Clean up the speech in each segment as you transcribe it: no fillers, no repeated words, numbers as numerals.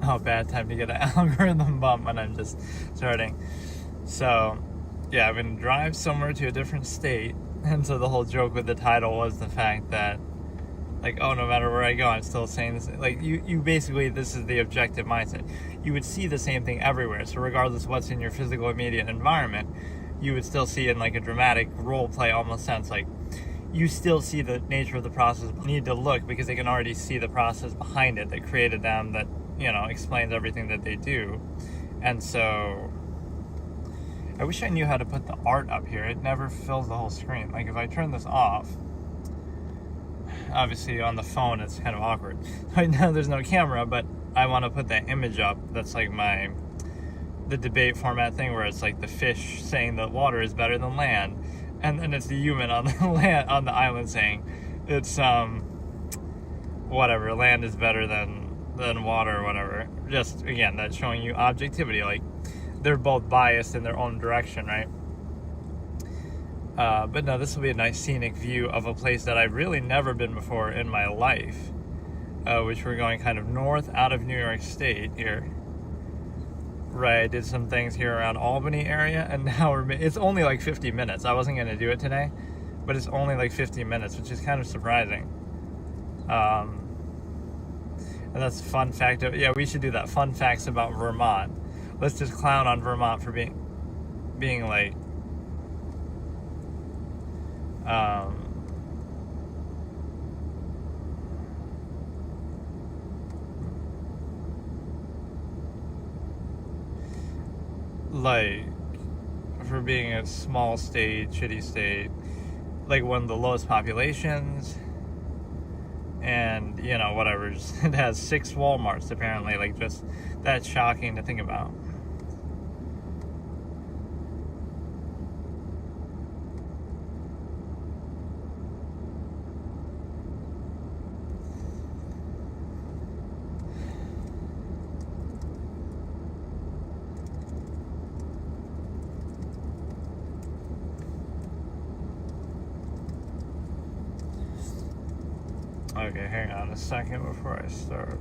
Oh, bad time to get an algorithm bump when I'm just starting. So, yeah, I'm going to drive somewhere to a different state. And so the whole joke with the title was the fact that, like, oh, no matter where I go, I'm still saying this. Like, you basically, this is the objective mindset. You would see the same thing everywhere. So regardless of what's in your physical immediate environment, you would still see it in like a dramatic role play almost sense. Like, you still see the nature of the process. You need to look because they can already see the process behind it that created them, that, you know, explains everything that they do. And so I wish I knew how to put the art up here. It never fills the whole screen. Like, if I turn this off, obviously on the phone it's kind of awkward. Right now there's no camera, but I want to put that image up. That's like the debate format thing where it's like the fish saying that water is better than land, and then it's the human on the on the island saying it's whatever, land is better than water or whatever. Just again, that's showing you objectivity. Like, they're both biased in their own direction, right? But no, this will be a nice scenic view of a place that I've really never been before in my life, which we're going kind of north out of New York State here. Right, I did some things here around Albany area, and now it's only like 50 minutes. I wasn't going to do it today, but it's only like 50 minutes, which is kind of surprising. And that's a fun fact. Yeah, we should do that. Fun facts about Vermont. Let's just clown on Vermont for being late. Like, for being a small state, shitty state, like one of the lowest populations, and, you know, whatever, it has 6 Walmarts apparently. Like, just, that's shocking to think about. Okay, hang on a second before I start.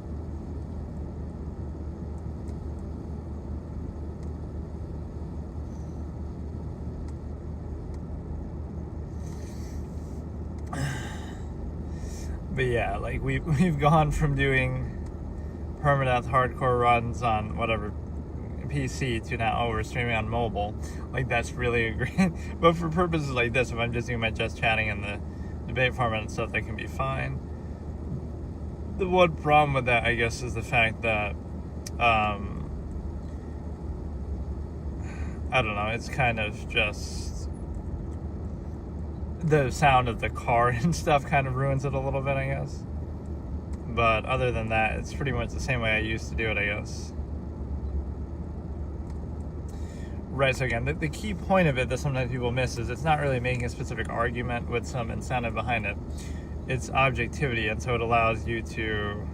But yeah, like we've gone from doing permadeath hardcore runs on whatever PC to now, we're streaming on mobile. Like, that's really a great, but for purposes like this, if I'm just doing my just chatting in the debate format and stuff, that can be fine. The one problem with that, I guess, is the fact that I don't know, it's kind of just the sound of the car and stuff kind of ruins it a little bit, I guess. But other than that, it's pretty much the same way I used to do it, I guess. Right, so again, the key point of it that sometimes people miss is it's not really making a specific argument with some incentive behind it. It's objectivity, and so it allows you to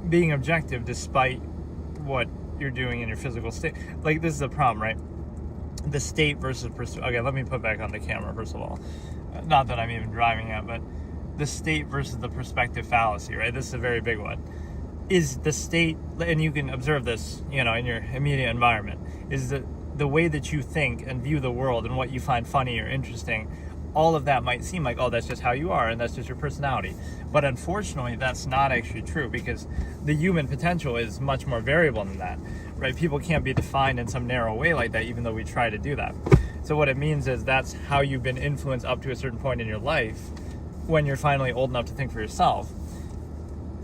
being objective despite what you're doing in your physical state. Like, this is the problem, right? The state versus okay, let me put back on the camera first of all. Not that I'm even driving yet, but the state versus the perspective fallacy, right? This is a very big one. Is the state, and you can observe this, in your immediate environment, is the way that you think and view the world and what you find funny or interesting, all of that might seem like, oh, that's just how you are and that's just your personality. But unfortunately, that's not actually true, because the human potential is much more variable than that, right? People can't be defined in some narrow way like that, even though we try to do that. So what it means is that's how you've been influenced up to a certain point in your life when you're finally old enough to think for yourself.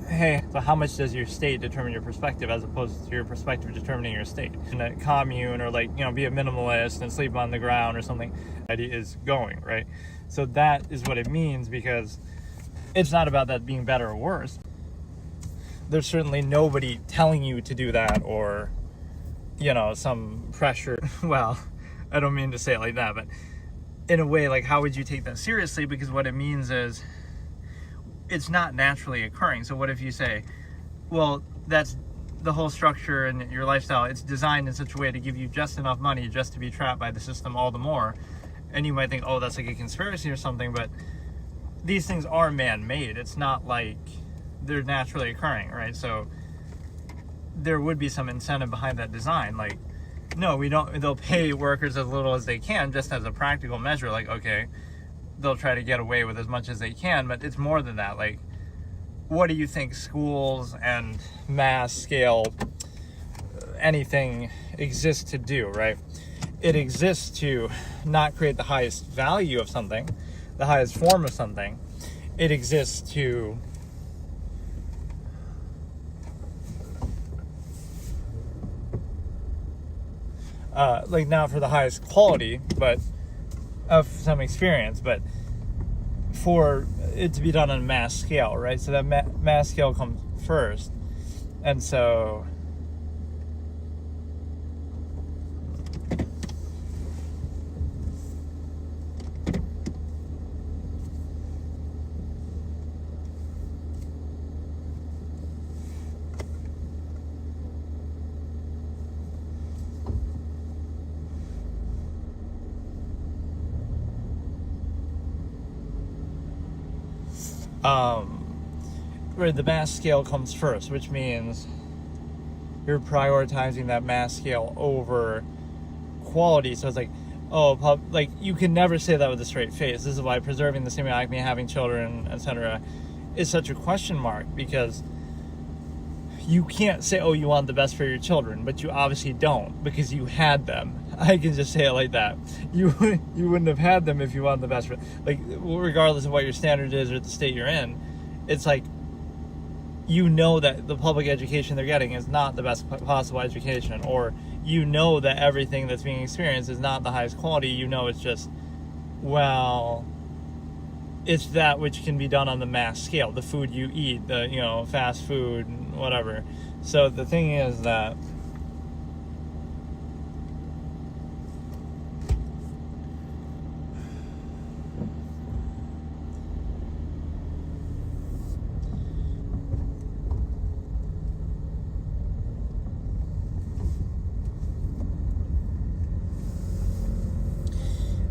Hey, so how much does your state determine your perspective as opposed to your perspective determining your state? In a commune, or be a minimalist and sleep on the ground or something, idea is going, right? So that is what it means, because it's not about that being better or worse. There's certainly nobody telling you to do that, or, some pressure. Well, I don't mean to say it like that, but in a way, like, how would you take that seriously? Because what it means is it's not naturally occurring. So what if you say, well, that's the whole structure and your lifestyle, it's designed in such a way to give you just enough money just to be trapped by the system all the more. And you might think, oh, that's like a conspiracy or something, but these things are man-made. It's not like they're naturally occurring, right? So there would be some incentive behind that design. Like, no, we don't, they'll pay workers as little as they can just as a practical measure. Like, okay, they'll try to get away with as much as they can, but it's more than that. Like, what do you think schools and mass scale anything exists to do, right? It exists to not create the highest value of something, the highest form of something. It exists to like not for the highest quality, but of some experience, but for it to be done on a mass scale, right? So that mass scale comes first. And so where the mass scale comes first, which means you're prioritizing that mass scale over quality. So it's like, oh, like you can never say that with a straight face. This is why preserving the Stimuli, Acme, having children, etc., is such a question mark, because you can't say, oh, you want the best for your children, but you obviously don't, because you had them. I can just say it like that. You wouldn't have had them if you wanted the best for, like, regardless of what your standard is or the state you're in. It's like, you know that the public education they're getting is not the best possible education, or you know that everything that's being experienced is not the highest quality. You know, it's just, well, it's that which can be done on the mass scale, the food you eat, the, you know, fast food, whatever. So the thing is that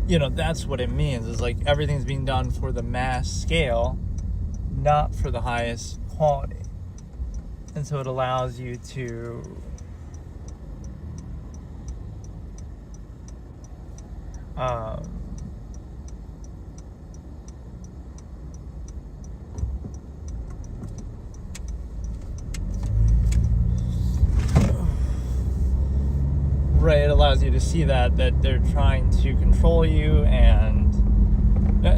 you know, that's what it means, is like everything's being done for the mass scale, not for the highest quality. And so it allows you to right, it allows you to see that they're trying to control you, and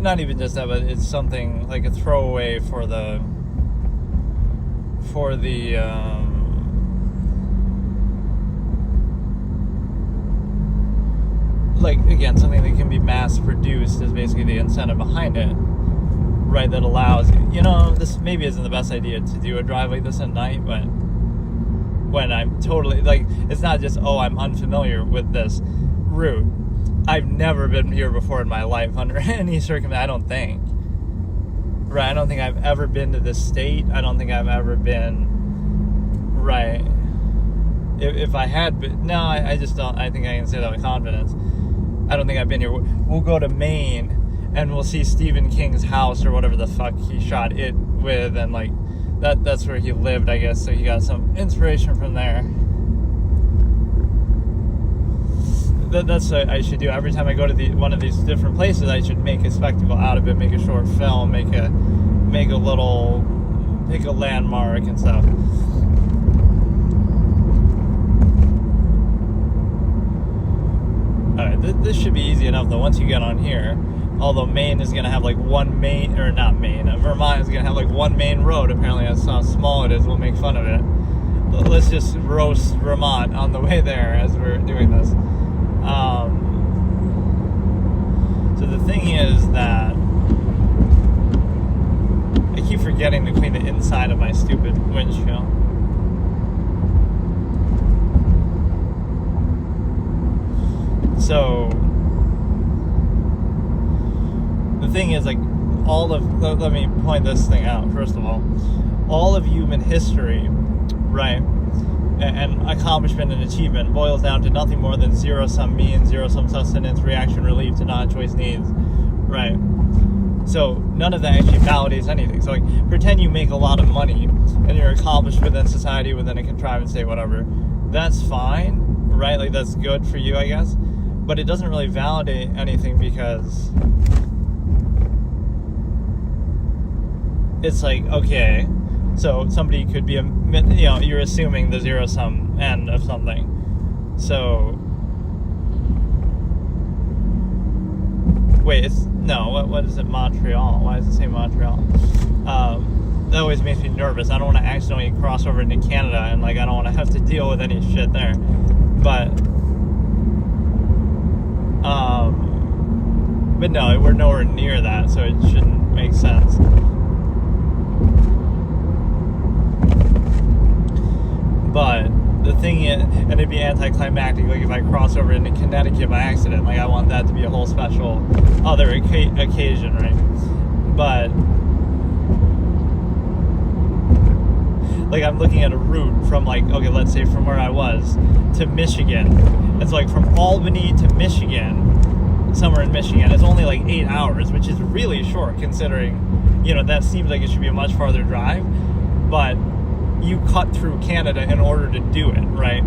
not even just that, but it's something like a throwaway for the like, again, something that can be mass produced is basically the incentive behind it, right? That allows, you know, this maybe isn't the best idea to do a drive like this at night, but when I'm totally, like, it's not just, oh, I'm unfamiliar with this route. I've never been here before in my life under any circumstance, I don't think. Right, I don't think I've ever been to this state. I don't think I've ever been, right. If I had been, no, I just don't, I think I can say that with confidence. I don't think I've been here. We'll go to Maine and we'll see Stephen King's house or whatever the fuck he shot it with, and like, that's where he lived, I guess, so he got some inspiration from there. That's what I should do. Every time I go to one of these different places, I should make a spectacle out of it, make a short film, make a little, pick a landmark and stuff. Alright, this should be easy enough though, once you get on here. Although Maine is going to have like one main, or not Maine, Vermont is going to have like one main road. Apparently that's how small it is. We'll make fun of it. Let's just roast Vermont on the way there as we're doing this. So the thing is that I keep forgetting to clean the inside of my stupid windshield. So the thing is, like, let me point this thing out, first of all of human history, right, and accomplishment and achievement boils down to nothing more than zero-sum means, zero-sum sustenance, reaction relief to non-choice needs, right? So none of that actually validates anything. So like, pretend you make a lot of money and you're accomplished within society, within a contrivance state, whatever. That's fine, right? Like, that's good for you, I guess. But it doesn't really validate anything, because it's like, okay, so somebody could be you're assuming the zero-sum end of something. So, wait, what is it, Montreal? Why does it say Montreal? That always makes me nervous. I don't want to accidentally cross over into Canada, and like, I don't want to have to deal with any shit there. But no, we're nowhere near that, so it shouldn't make sense. But the thing is, and it'd be anticlimactic, like if I cross over into Connecticut by accident. Like, I want that to be a whole special other occasion, right? But like, I'm looking at a route from, like, okay, let's say from where I was to Michigan. It's like from Albany to Michigan, somewhere in Michigan. It's only like 8 hours, which is really short considering, that seems like it should be a much farther drive. But you cut through Canada in order to do it, right?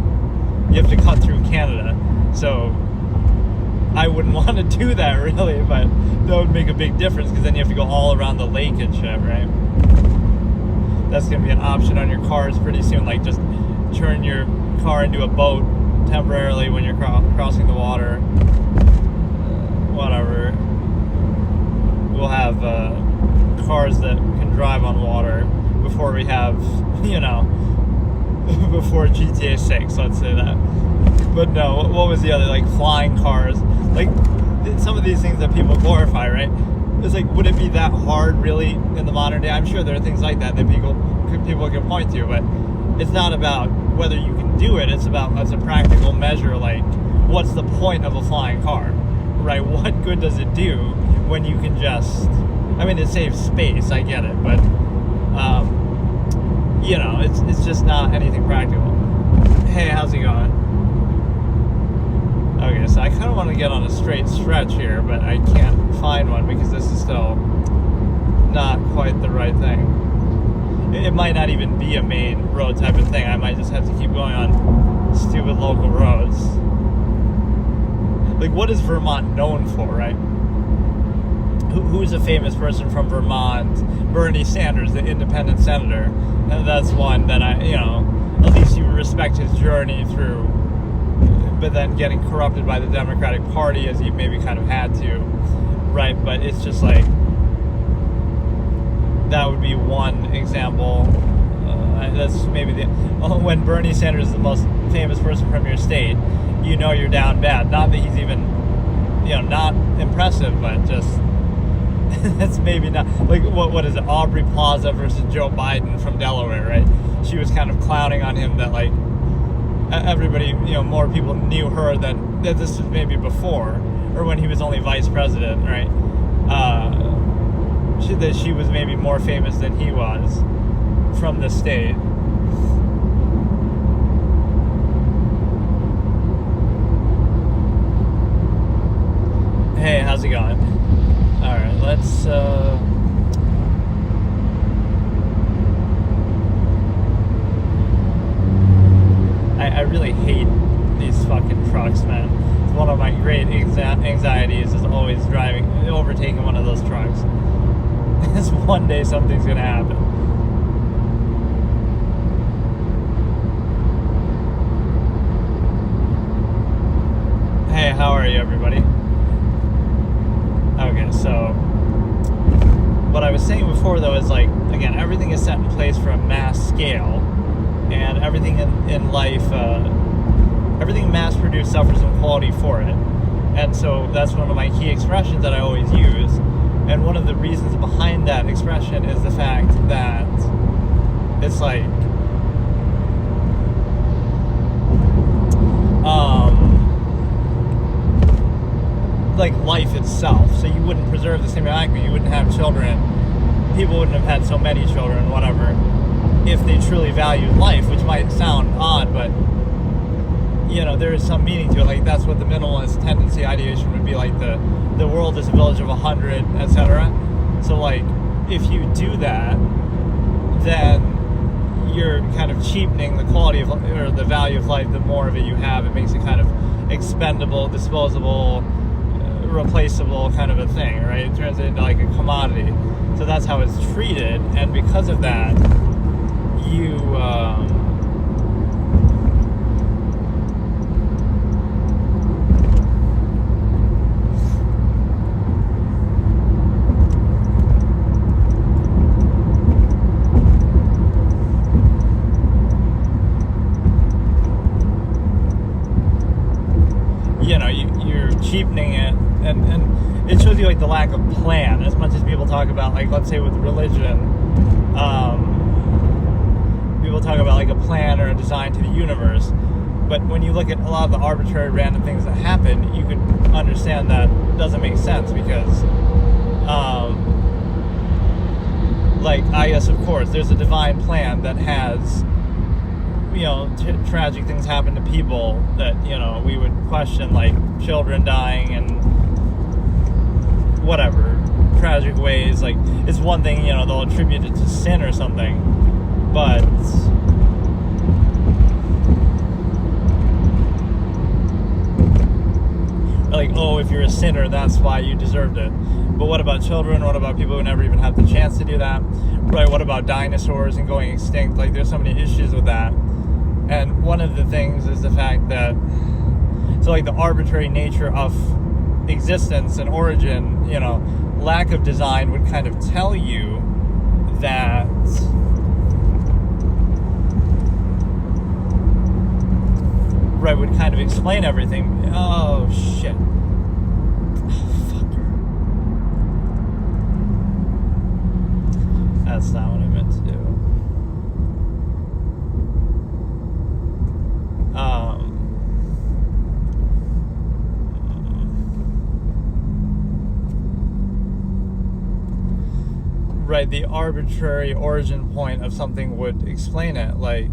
You have to cut through Canada. So I wouldn't want to do that, really, but that would make a big difference, because then you have to go all around the lake and shit, right? That's going to be an option on your cars pretty soon. Like, just turn your car into a boat temporarily when you're crossing the water. Whatever. We'll have cars that can drive on water before we have, before GTA 6, let's say that. But no, what was the other, like, flying cars? Like, some of these things that people glorify, right? It's like, would it be that hard, really, in the modern day? I'm sure there are things like that people can point to, but it's not about whether you can do it. It's about, as a practical measure, like, what's the point of a flying car, right? What good does it do when you can just, it saves space, I get it, but, it's just not anything practical. Hey, how's it going? Okay, so I kind of want to get on a straight stretch here, but I can't find one because this is still not quite the right thing. It might not even be a main road type of thing. I might just have to keep going on stupid local roads. Like, what is Vermont known for, right? Who's a famous person from Vermont? Bernie Sanders, the independent senator. And that's one that at least you respect his journey through, but then getting corrupted by the Democratic Party, as he maybe kind of had to, right? But it's just like, that would be one example. That's maybe when Bernie Sanders is the most famous person from your state, you're down bad. Not that he's even, not impressive, but just, that's maybe not, like, what is it, Aubrey Plaza versus Joe Biden from Delaware, right? She was kind of clowning on him that, like, everybody, more people knew her than that. This was maybe before, or when he was only vice president, right? That she was maybe more famous than he was from the state. Hey, how's it going? All right, let's. I really hate these fucking trucks, man. It's one of my great anxieties is always overtaking one of those trucks. Because one day something's gonna happen. Hey, how are you, everybody? Okay, so what I was saying before, though, is, like, again, everything is set in place for a mass scale. And everything in life, everything mass-produced suffers inequality for it. And so that's one of my key expressions that I always use. And one of the reasons behind that expression is the fact that it's like, life itself. So you wouldn't preserve the same Acme, you wouldn't have children, people wouldn't have had so many children, whatever. if they truly valued life, which might sound odd, but there is some meaning to it. Like, that's what the minimalist tendency ideation would be like. The world is a village of 100, etc. So, like, if you do that, then you're kind of cheapening the quality of, or the value of life. The more of it you have, it makes it kind of expendable, disposable, replaceable kind of a thing, right? It turns it into like a commodity. So that's how it's treated, and because of that, you you're cheapening it, and it shows you like the lack of plan. As much as people talk about, like, let's say with religion, people talk about like a plan or a design to the universe, but when you look at a lot of the arbitrary random things that happen, you can understand that doesn't make sense, because like, I guess, of course, there's a divine plan that has, tragic things happen to people that, we would question, like children dying and whatever, tragic ways. Like, it's one thing, they'll attribute it to sin or something, but like, oh, if you're a sinner, that's why you deserved it. But what about children? What about people who never even had the chance to do that? Right? What about dinosaurs and going extinct? Like, there's so many issues with that. And one of the things is the fact that, so like, the arbitrary nature of existence and origin, lack of design would kind of tell you that would kind of explain everything. Oh, shit. Fucker. That's not what I meant to do. Right, the arbitrary origin point of something would explain it. Like,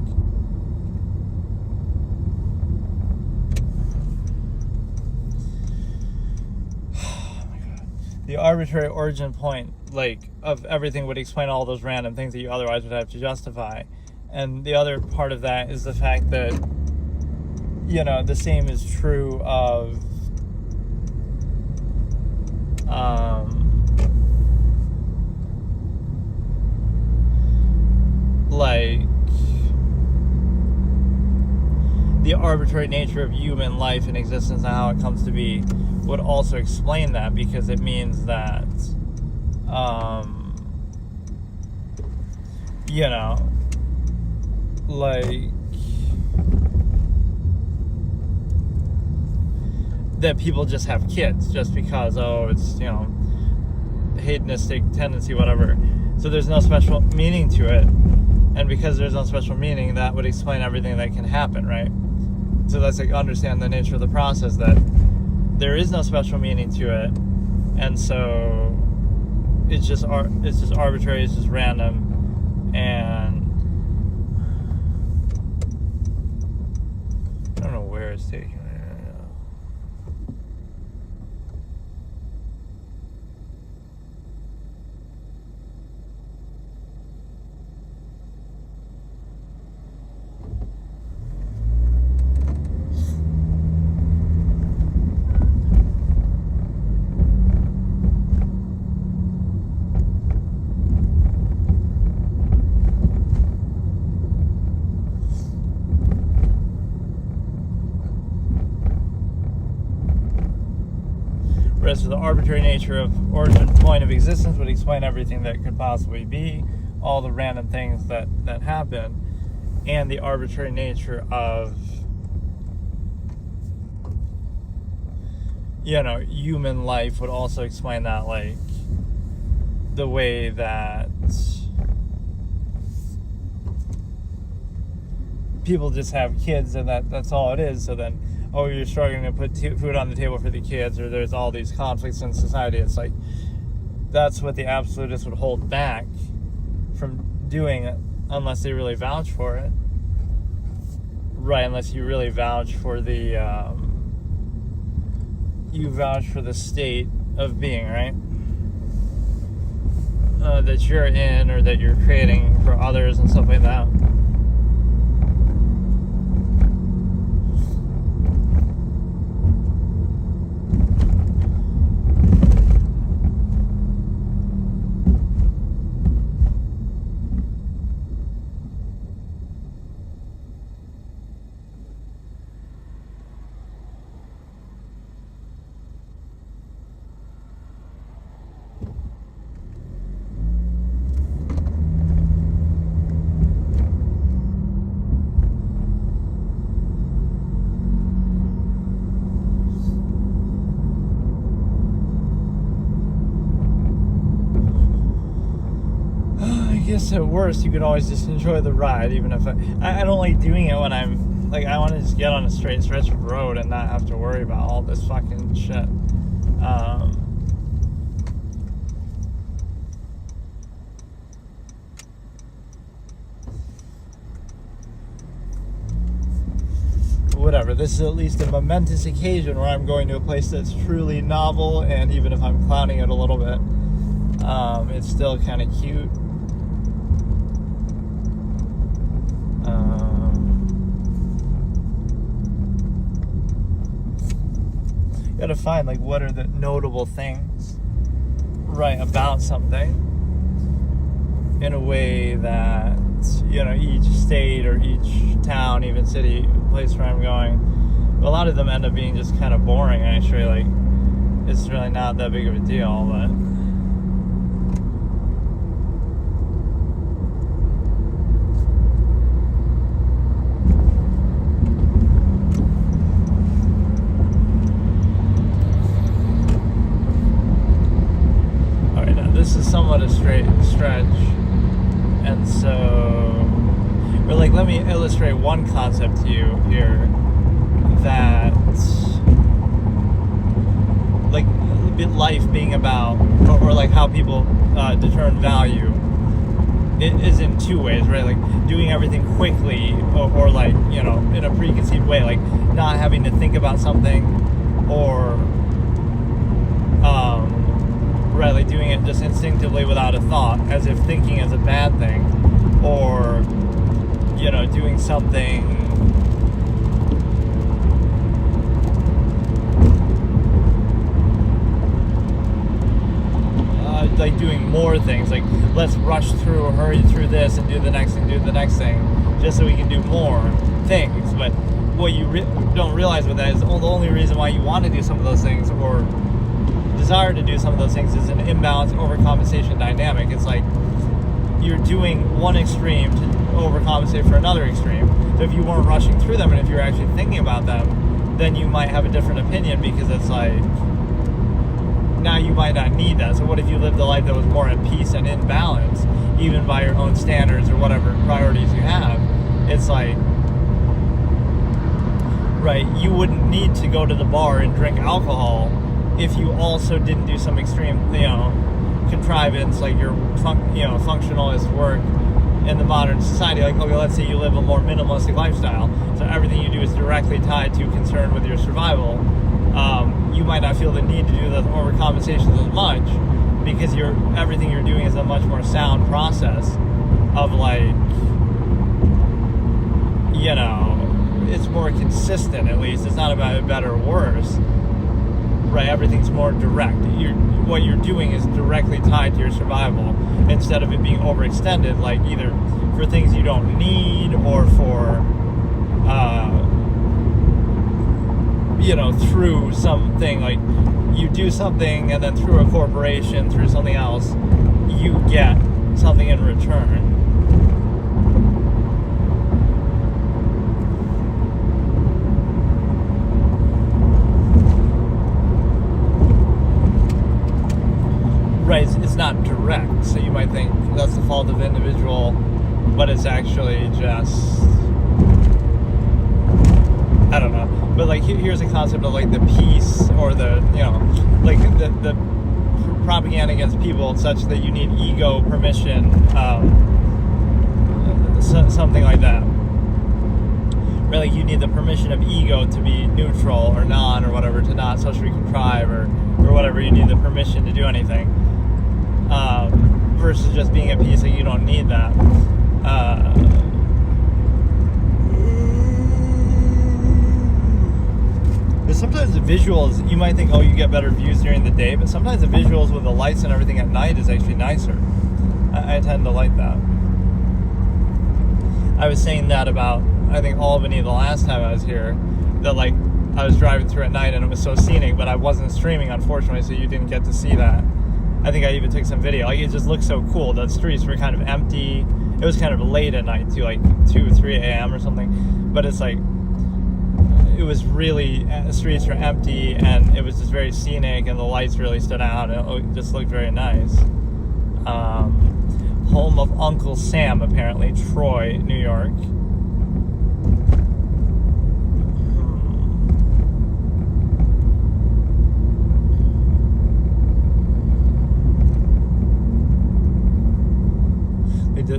the arbitrary origin point, like, of everything would explain all those random things that you otherwise would have to justify. And the other part of that is the fact that, the same is true of like, the arbitrary nature of human life and existence and how it comes to be would also explain that, because it means that like, that people just have kids just because, it's, hedonistic tendency, whatever. So there's no special meaning to it. And because there's no special meaning, that would explain everything that can happen, right? So that's like, understand the nature of the process, that there is no special meaning to it, and so it's just arbitrary, it's just random, and I don't know where it's taking me. So the arbitrary nature of origin point of existence would explain everything that could possibly be, all the random things that happen, and the arbitrary nature of, human life would also explain that, like, the way that people just have kids and that's all it is. So then, oh, you're struggling to put food on the table for the kids, or there's all these conflicts in society. It's like, that's what the absolutists would hold back from doing unless they really vouch for it. Right, unless you really vouch for the state of being, right? That you're in, or that you're creating for others and stuff like that. I guess at worst you could always just enjoy the ride, even if I don't like doing it when I'm like, I want to just get on a straight stretch of road and not have to worry about all this fucking shit. Whatever, this is at least a momentous occasion where I'm going to a place that's truly novel, and even if I'm clowning it a little bit, it's still kind of cute. Gotta find, like, what are the notable things, right, about something in a way that, you know, each state or each town, even city, place where I'm going, a lot of them end up being just kind of boring, actually. Like, it's really not that big of a deal, but this is somewhat a straight stretch, and so, or like, let me illustrate one concept to you here, that, like, life being about, or like how people determine value, it is in two ways, right? Like, doing everything quickly, or like, you know, in a preconceived way, like not having to think about something, or right, like doing it just instinctively without a thought, as if thinking is a bad thing, or, you know, doing something like doing more things, like let's rush through or hurry through this and do the next thing, just so we can do more things. But what you don't realize with that is the only reason why you want to do some of those things, or desire to do some of those things, is an imbalance overcompensation dynamic. It's like you're doing one extreme to overcompensate for another extreme. So if you weren't rushing through them, and if you're actually thinking about them, then you might have a different opinion, because it's like, now you might not need that. So what if you lived a life that was more at peace and in balance, even by your own standards or whatever priorities you have? It's like, right, you wouldn't need to go to the bar and drink alcohol if you also didn't do some extreme, you know, contrivance, like your functionalist work in the modern society. Like, okay, let's say you live a more minimalistic lifestyle, so everything you do is directly tied to concern with your survival. You might not feel the need to do the overcompensations as much, because everything you're doing is a much more sound process of, like, you know, it's more consistent, at least. It's not about better or worse. Right, everything's more direct. What you're doing is directly tied to your survival, instead of it being overextended, like either for things you don't need, or for, you know, through something, like you do something and then through a corporation, through something else, you get something in return. Right, it's not direct, so you might think that's the fault of the individual, but it's actually just, I don't know. But like, here's a concept of like the peace, or the, you know, like the propaganda against people such that you need ego, permission, something like that. Really, you need the permission of ego to be neutral or non or whatever, to not socially contrive or whatever. You need the permission to do anything, versus just being at peace. Like, you don't need that. But sometimes the visuals, you might think, oh, you get better views during the day, but sometimes the visuals with the lights and everything at night is actually nicer. I tend to like that. I was saying that about, I think, Albany the last time I was here, that like I was driving through at night and it was so scenic, but I wasn't streaming, unfortunately, so you didn't get to see that. I think I even took some video. Like, it just looked so cool. The streets were kind of empty. It was kind of late at night too, like 2 or 3 a.m. or something, but it's like, it was really, the streets were empty and it was just very scenic and the lights really stood out and it just looked very nice. Home of Uncle Sam, apparently, Troy, New York.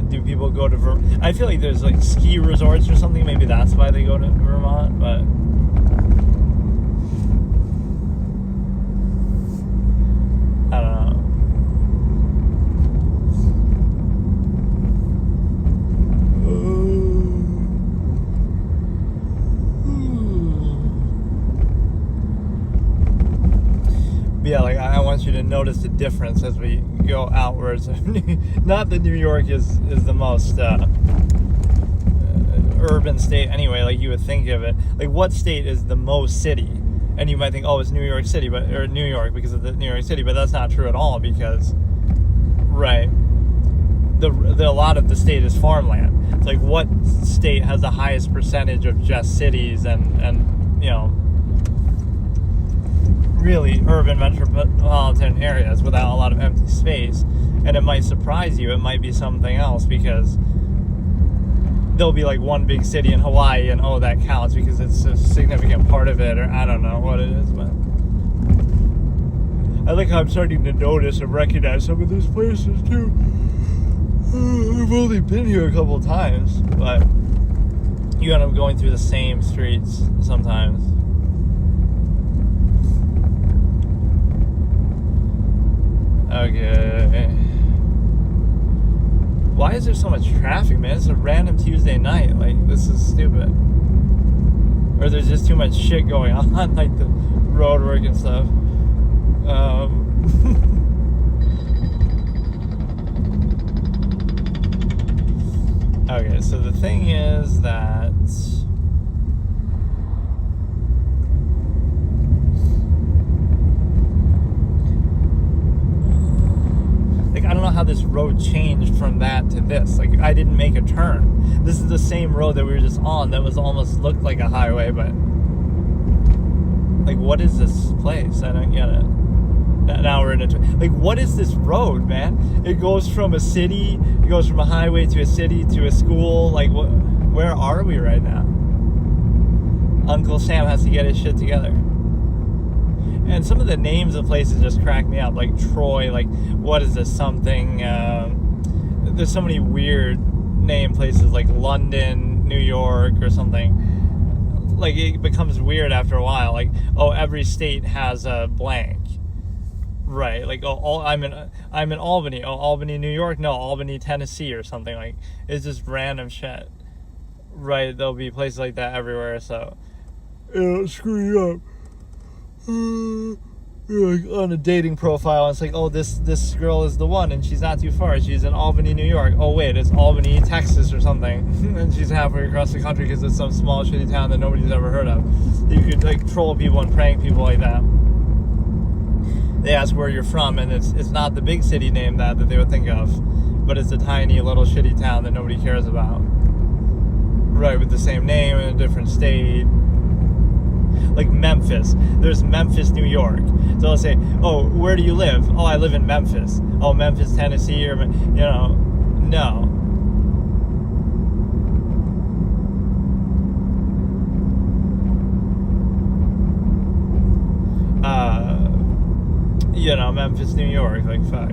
Do people go to Vermont? I feel like there's like ski resorts or something. Maybe that's why they go to Vermont, but I don't know. Yeah, like I want you to notice the difference as we go outwards. Not that New York is the most urban state anyway, like you would think of it. Like, what state is the most city? And you might think, oh, it's New York City, or New York because of the New York City, but that's not true at all because, right, a lot of the state is farmland. It's like, what state has the highest percentage of just cities and you know, really urban metropolitan areas without a lot of empty space? And it might surprise you. It might be something else because there'll be like one big city in Hawaii and oh, that counts because it's a significant part of it, or I don't know what it is, but I like how I'm starting to notice and recognize some of these places too. I've only been here a couple of times, but you end up going through the same streets sometimes. Okay. Why is there so much traffic, man? It's a random Tuesday night. Like, this is stupid. Or there's just too much shit going on, like the road work and stuff. Okay, so the thing is that I don't know how this road changed from that to this. Like, I didn't make a turn. This is the same road that we were just on that was almost looked like a highway, but like, what is this place? I don't get it. Now we're in a, like, what is this road, man? It goes from a city, it goes from a highway to a city to a school. Like, where are we right now? Uncle Sam has to get his shit together. And some of the names of places just crack me up, like Troy, like, what is this, something, there's so many weird name places, like London, New York, or something. Like, it becomes weird after a while, like, oh, every state has a blank. Right, like, oh, I'm in Albany. Oh, Albany, New York? No, Albany, Tennessee, or something. Like, it's just random shit. Right, there'll be places like that everywhere, so it'll screw you up. Like on a dating profile, it's like, oh, this girl is the one, and she's not too far. She's in Albany, New York. Oh wait, it's Albany, Texas, or something, and she's halfway across the country because it's some small shitty town that nobody's ever heard of. You could like troll people and prank people like that. They ask where you're from, and it's not the big city name that they would think of, but it's a tiny little shitty town that nobody cares about. Right, with the same name in a different state. Like Memphis. There's Memphis, New York. So they'll say, oh, where do you live? Oh, I live in Memphis. Oh, Memphis, Tennessee, or, you know, no. You know, Memphis, New York, like, fuck.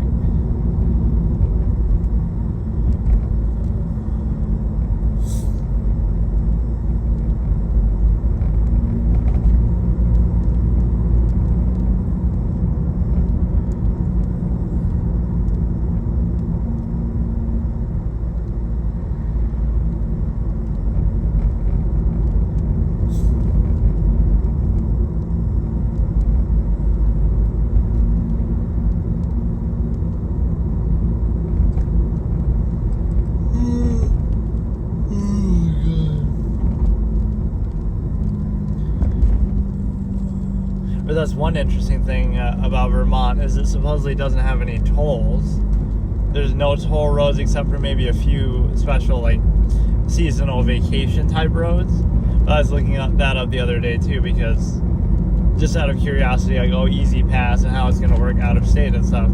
But that's one interesting thing about Vermont, is it supposedly doesn't have any tolls. There's no toll roads except for maybe a few special, like, seasonal vacation type roads. I was looking that up the other day too, because just out of curiosity, I go Easy Pass and how it's going to work out of state and stuff.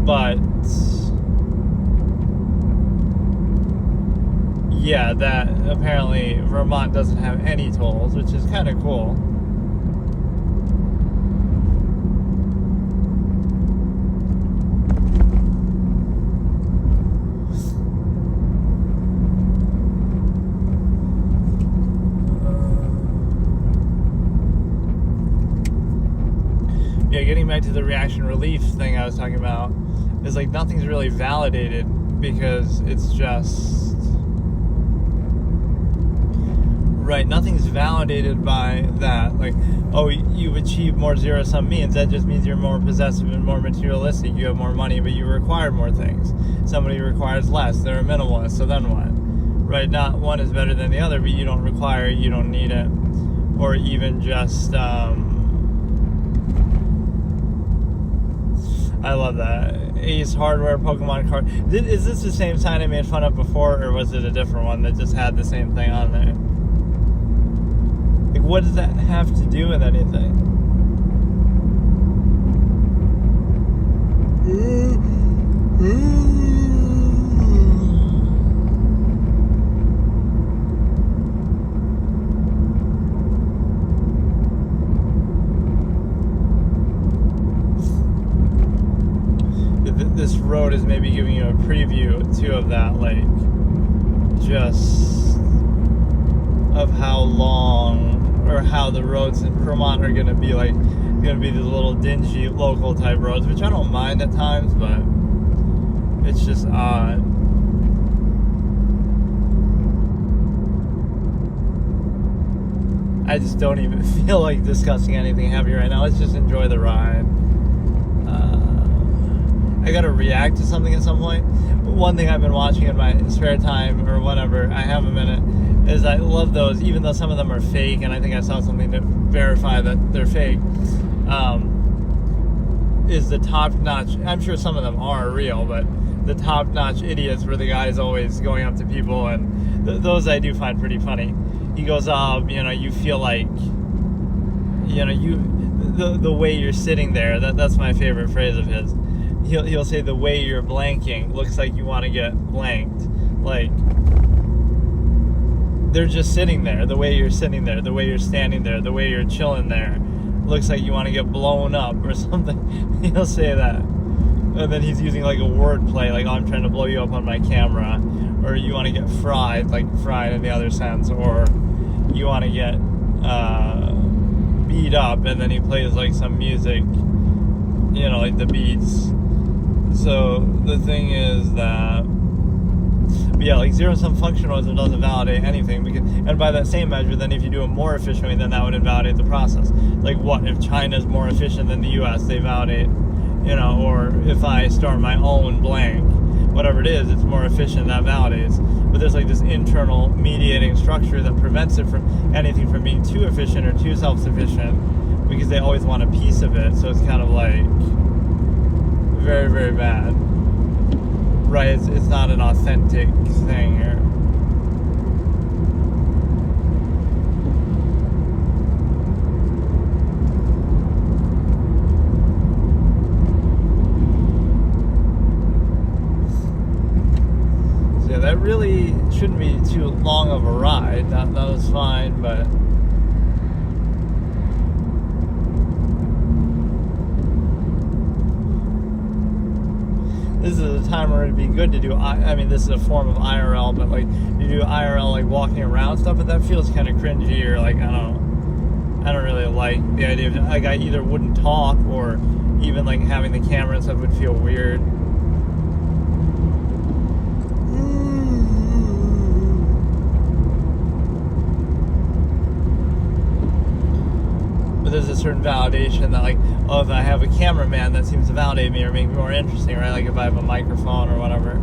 But yeah, that apparently Vermont doesn't have any tolls, which is kind of cool. Yeah, getting back to the reaction relief thing I was talking about, is like nothing's really validated, because it's just right, nothing's validated by that. Like, oh, you've achieved more zero-sum means, that just means you're more possessive and more materialistic. You have more money, but you require more things. Somebody requires less, they're a minimalist, so then what? Right, not one is better than the other, but you don't require it, you don't need it. Or even just I love that. Ace Hardware Pokemon card. Is this the same sign I made fun of before, or was it a different one that just had the same thing on there? Like, what does that have to do with anything? This road is maybe giving you a preview too of that, like, just of how long, or how the roads in Vermont are gonna be, like, gonna be these little dingy local type roads, which I don't mind at times, but it's just odd. I just don't even feel like discussing anything heavy right now. Let's just enjoy the ride. I gotta react to something at some point. One thing I've been watching in my spare time, or whenever I have a minute, is I love those, even though some of them are fake, and I think I saw something to verify that they're fake, is the top-notch, I'm sure some of them are real, but the top-notch idiots where the guy's always going up to people, and those I do find pretty funny. He goes, you feel like, the way you're sitting there, that's my favorite phrase of his. He'll say, the way you're blanking looks like you want to get blanked. Like, they're just sitting there. The way you're sitting there, the way you're standing there, the way you're chilling there, looks like you want to get blown up or something. He'll say that. And then he's using like a word play, like, oh, I'm trying to blow you up on my camera. Or you want to get fried, like fried in the other sense. Or you want to get beat up, and then he plays like some music, like the beats. So the thing is that, yeah, like zero-sum functionalism doesn't validate anything, because, and by that same measure, then if you do it more efficiently, then that would invalidate the process. Like, what if China's more efficient than the U.S.? They validate, or if I start my own blank, whatever it is, it's more efficient, that validates. But there's like this internal mediating structure that prevents it from anything from being too efficient or too self-sufficient, because they always want a piece of it. So it's kind of like very, very bad. Right, it's not an authentic thing here. So yeah, that really shouldn't be too long of a ride. That was fine, but this is a time where it'd be good to do, I mean, this is a form of IRL, but like, you do IRL, like walking around stuff, but that feels kind of cringy, or like, I don't really like the idea of, like, I either wouldn't talk, or even like having the camera and stuff would feel weird. But there's a certain validation that, like, oh, if I have a cameraman, that seems to validate me or make me more interesting, right? Like if I have a microphone or whatever,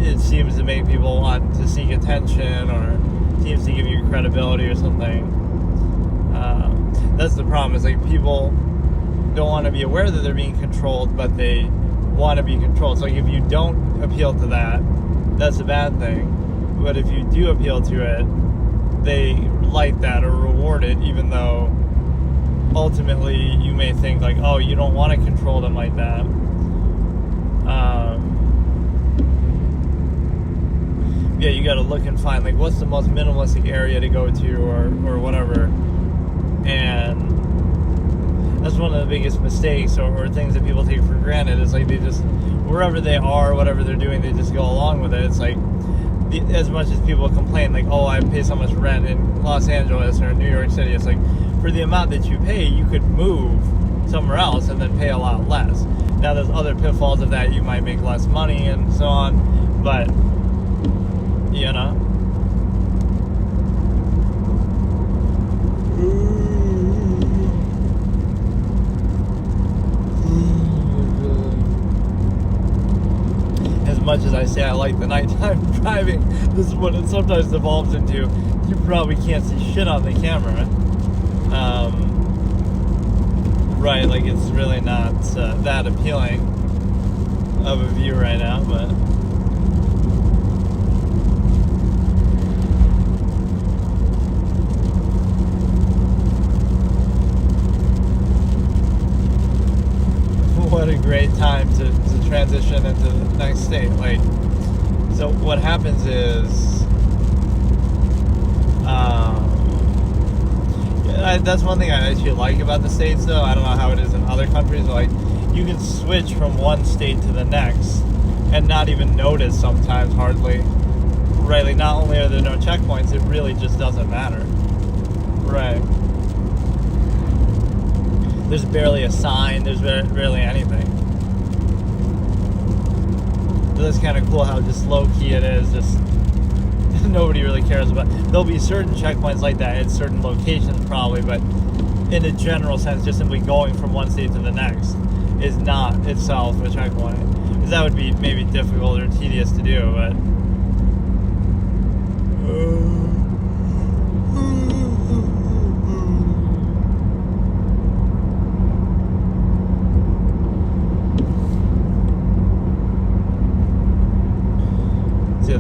it seems to make people want to seek attention, or seems to give you credibility or something. That's the problem. Is like people don't want to be aware that they're being controlled, but they want to be controlled. So like if you don't appeal to that, that's a bad thing. But if you do appeal to it, they like that or reward it, even though ultimately you may think like, oh, you don't want to control them like that. Yeah, you got to look and find like what's the most minimalistic area to go to or whatever. And that's one of the biggest mistakes or things that people take for granted is like they just, wherever they are, whatever they're doing, they just go along with it. It's like, as much as people complain like, oh, I pay so much rent in Los Angeles or New York City, it's like, for the amount that you pay, you could move somewhere else and then pay a lot less. Now there's other pitfalls of that. You might make less money and so on, but you know, as much as I say I like the nighttime driving, this is what it sometimes devolves into. You probably can't see shit on the camera. Right, like it's really not that appealing of a view right now, but what a great time to transition into the next state. Like, so what happens is that's one thing I actually like about the States, though. I don't know how it is in other countries. Like, you can switch from one state to the next and not even notice sometimes, hardly. Right, like, not only are there no checkpoints, it really just doesn't matter. Right. There's barely a sign, there's barely anything. So that's kind of cool how just low-key it is, just nobody really cares about. There'll be certain checkpoints like that at certain locations probably, but in a general sense, just simply going from one state to the next is not itself a checkpoint. Because that would be maybe difficult or tedious to do, but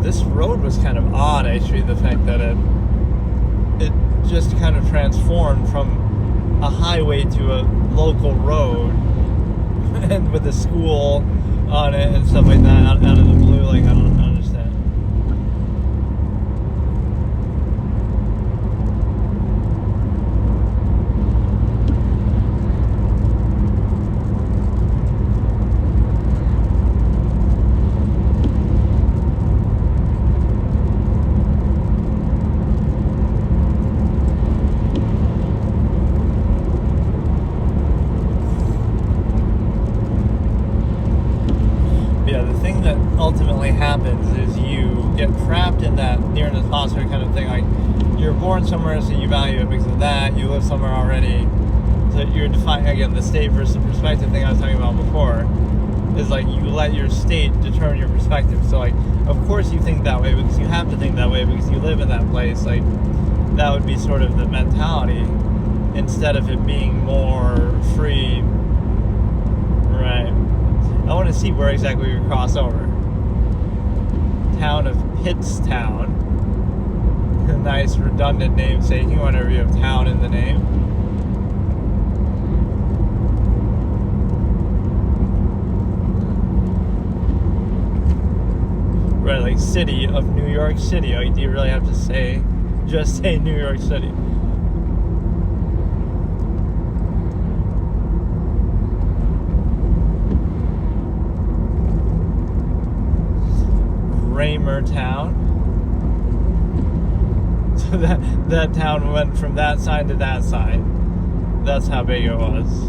this road was kind of odd, actually, the fact that it just kind of transformed from a highway to a local road and with a school on it and stuff like that out of the blue. Like, I don't understand. Ultimately happens is you get trapped in that nearness posture kind of thing. Like, you're born somewhere, so you value it because of that. You live somewhere already, so you're defining, again, the state versus perspective thing I was talking about before is like you let your state determine your perspective. So like, of course you think that way because you have to think that way because you live in that place. Like, that would be sort of the mentality instead of it being more free. Right. I want to see where exactly we cross over. Town of Pittstown. A nice redundant namesake whenever you have town in the name. Right, like city of New York City. Like, do you really have to say, just say New York City? Raymer Town. So that town went from that side to that side. That's how big it was.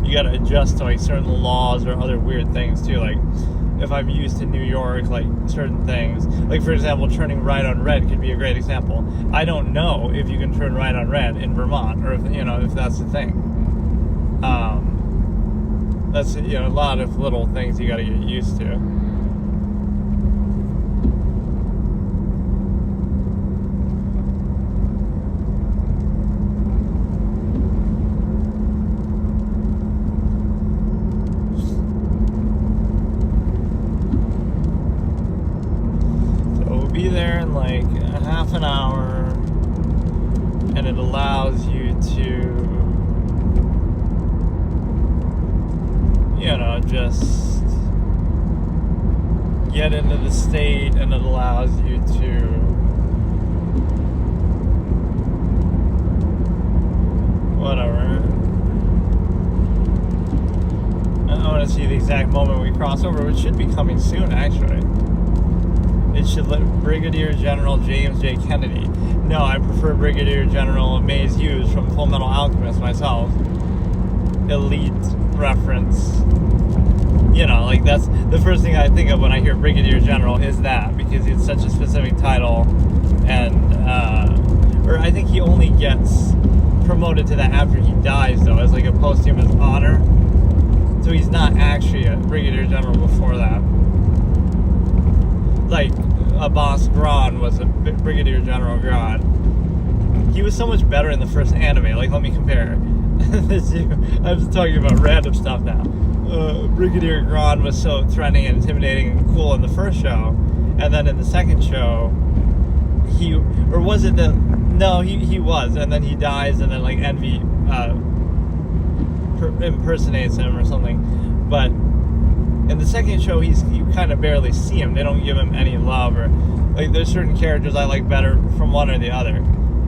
You gotta adjust to like certain laws or other weird things too. Like, if I'm used to New York, like certain things, like for example, turning right on red could be a great example. I don't know if you can turn right on red in Vermont, or if, you know, if that's the thing. That's, you know, a lot of little things you got to get used to. in like a half an hour, and it allows you to, just get into the state, and it allows you to whatever. I want to see the exact moment we cross over, which should be coming soon, actually. It should let Brigadier General James J. Kennedy. No, I prefer Brigadier General Maze Hughes from Full Metal Alchemist myself. Elite reference. Like that's the first thing I think of when I hear Brigadier General is that, because it's such a specific title, and or I think he only gets promoted to that after he dies, though, as like a posthumous honor. So he's not actually a Brigadier General before that. Like Abbas Gran was a Brigadier General Gran. He was so much better in the first anime. Like, let me compare. I'm just talking about random stuff now. Brigadier Gran was so threatening and intimidating and cool in the first show, and then in the second show, he was, and then he dies, and then like Envy impersonates him or something. But in the second show, you kind of barely see him. They don't give him any love, or like there's certain characters I like better from one or the other.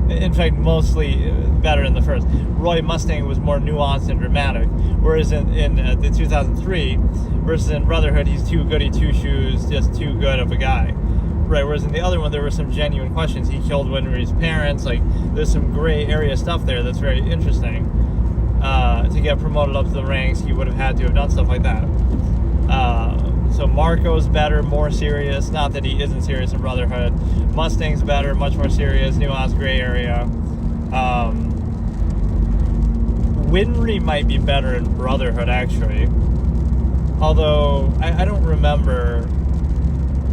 In fact, mostly better in the first. Roy Mustang was more nuanced and dramatic, whereas in the 2003 versus in Brotherhood, he's too goody two shoes, just too good of a guy. Right, whereas in the other one, there were some genuine questions. He killed Winry's parents. Like, there's some gray area stuff there that's very interesting. To get promoted up to the ranks, he would have had to have done stuff like that. So Marco's better, more serious. Not that he isn't serious in Brotherhood. Mustang's better, much more serious, nuanced gray area. Winry might be better in Brotherhood, actually. Although, I don't remember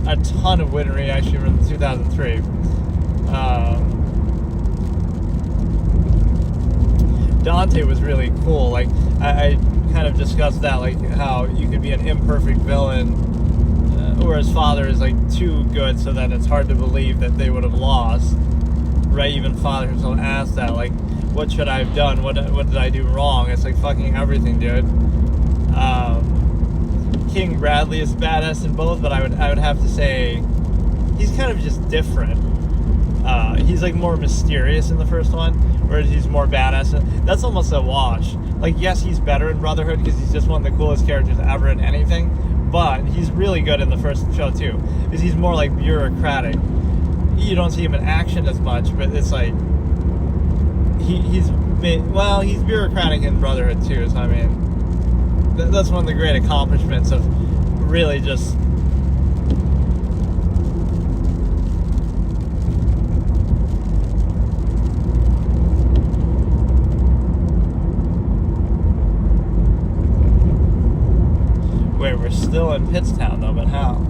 a ton of Winry, actually, from 2003. Dante was really cool. Like, I kind of discussed that, like how you could be an imperfect villain, or his father is like too good, so that it's hard to believe that they would have lost. Right? Even Father himself asked that, like, what should I have done? What did I do wrong? It's like fucking everything, dude. King Bradley is badass in both, but I would have to say he's kind of just different. He's like more mysterious in the first one, whereas he's more badass. That's almost a wash. Like, yes, he's better in Brotherhood because he's just one of the coolest characters ever in anything, but he's really good in the first show too, because he's more like bureaucratic. You don't see him in action as much, but it's like he's bureaucratic in Brotherhood too. So I mean, that's one of the great accomplishments of really just we're still in Pittstown though, but how?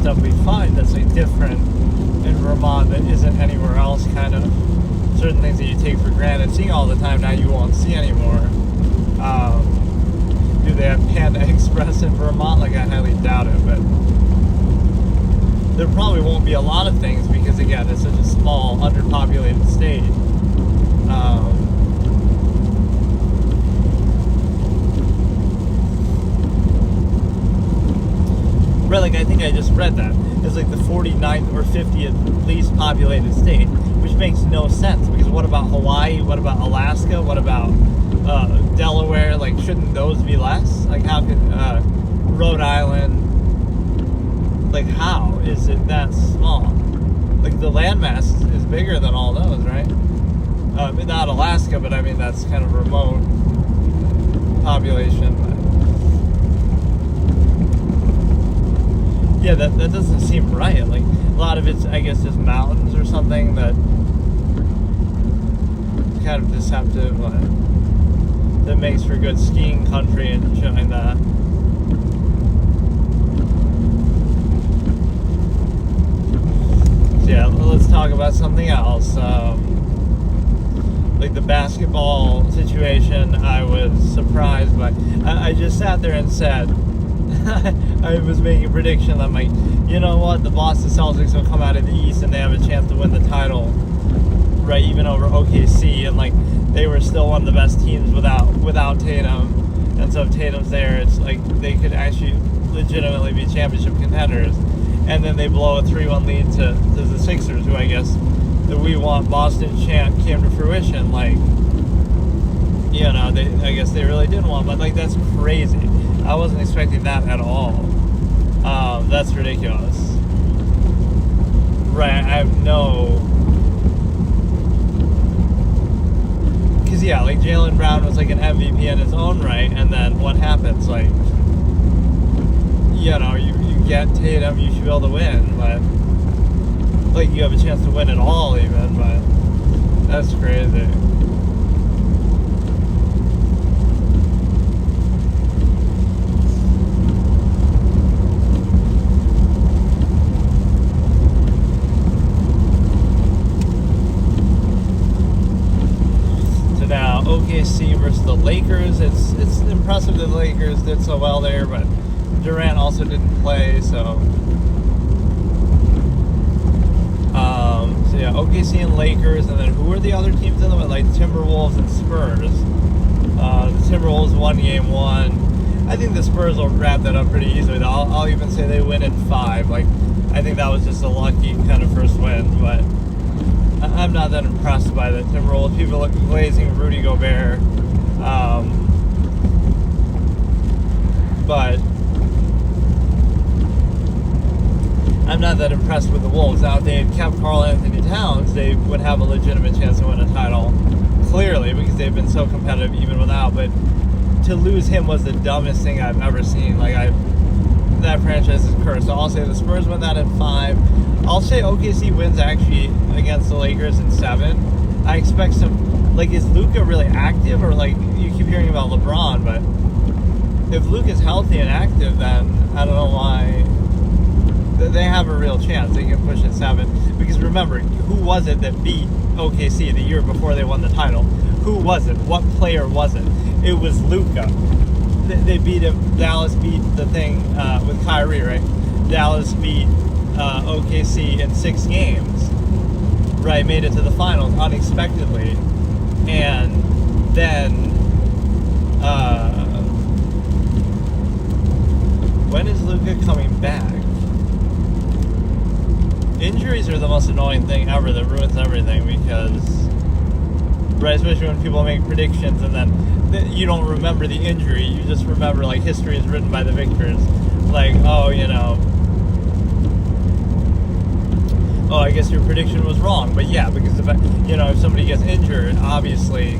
stuff we find that's like different in Vermont that isn't anywhere else, kind of. Certain things that you take for granted seeing all the time now you won't see anymore. Do they have Panda Express in Vermont? Like, I highly doubt it, but there probably won't be a lot of things because, again, it's such a small, underpopulated state. Right, like, I think I just read that. It's like the 49th or 50th least populated state, which makes no sense, because what about Hawaii? What about Alaska? What about Delaware? Like, shouldn't those be less? Like, how could Rhode Island, like, how is it that small? Like, the landmass is bigger than all those, right? Not Alaska, but I mean, that's kind of remote population. But yeah, that doesn't seem right. Like, a lot of it's, I guess, just mountains or something that kind of deceptive, but that makes for good skiing country and showing that. So yeah, let's talk about something else. Like the basketball situation, I was surprised by. I just sat there and said, I was making a prediction. I'm like, you know what? The Boston Celtics will come out of the East and they have a chance to win the title, right? Even over OKC, and like they were still one of the best teams without Tatum. And so if Tatum's there, it's like they could actually legitimately be championship contenders. And then they blow a 3-1 lead to the Sixers, who I guess the We Want Boston chant came to fruition. Like, you know, I guess they really did want, but like that's crazy. I wasn't expecting that at all. That's ridiculous. Right, I have no... Because, yeah, like, Jaylen Brown was, like, an MVP in his own right, and then what happens? Like, you know, you get Tatum, you should be able to win, but, like, you have a chance to win it all, even, but that's crazy. OKC versus the Lakers. It's impressive that the Lakers did so well there, but Durant also didn't play, so yeah, OKC and Lakers, and then who were the other teams in the like Timberwolves and Spurs? The Timberwolves won game 1. I think the Spurs will wrap that up pretty easily. I'll even say they win in 5. Like, I think that was just a lucky kind of first win, but I'm not that impressed by the Timberwolves. People look glazing Rudy Gobert. But I'm not that impressed with the Wolves. Now, if they had kept Karl Anthony Towns, they would have a legitimate chance to win a title, clearly, because they've been so competitive even without. But to lose him was the dumbest thing I've ever seen. Like, that franchise is cursed. So I'll say the Spurs win that in 5. I'll say OKC wins actually against the Lakers in 7. I expect some, like, is Luka really active, or like you keep hearing about LeBron, but if Luka's healthy and active, then I don't know why they have a real chance. They can push it 7, because remember, who was it that beat OKC the year before they won the title? Who was it? What player was it? It was Luka. They beat him. Dallas beat the thing with Kyrie, right? Dallas beat OKC in 6 games, right? Made it to the finals unexpectedly, and then when is Luka coming back? Injuries are the most annoying thing ever that ruins everything, because, right, especially when people make predictions and then you don't remember the injury, you just remember, like, history is written by the victors. Like, oh, you know, oh, I guess your prediction was wrong. But yeah, because if somebody gets injured, obviously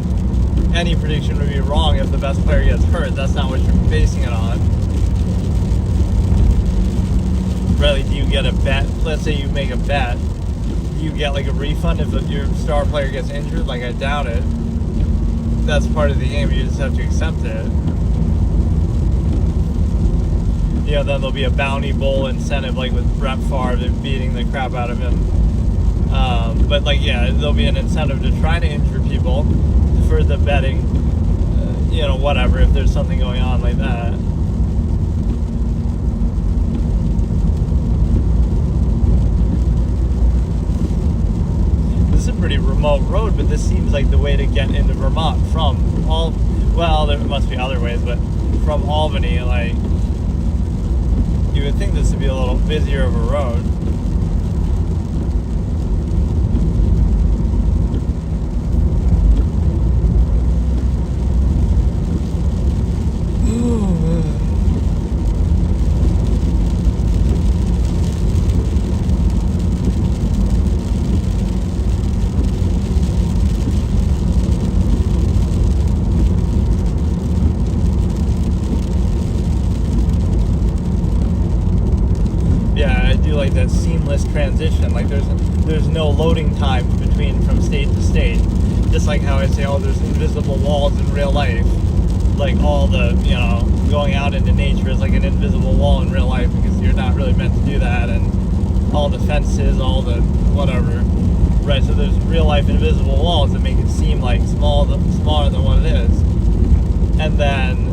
any prediction would be wrong if the best player gets hurt. That's not what you're basing it on. Really, do you get a bet? Let's say you make a bet. Do you get like a refund if your star player gets injured? Like, I doubt it. That's part of the game. You just have to accept it. then there'll be a bounty bowl incentive, like with Brett Favre beating the crap out of him. But there'll be an incentive to try to injure people for the betting, whatever, if there's something going on like that. This is a pretty remote road, but this seems like the way to get into Vermont from there must be other ways, but from Albany, you would think this would be a little busier of a road. That seamless transition, there's no loading time from state to state, just like how I say, there's invisible walls in real life, all the going out into nature is like an invisible wall in real life because you're not really meant to do that, and all the fences, all the whatever, right? So there's real life invisible walls that make it seem like smaller than what it is. And then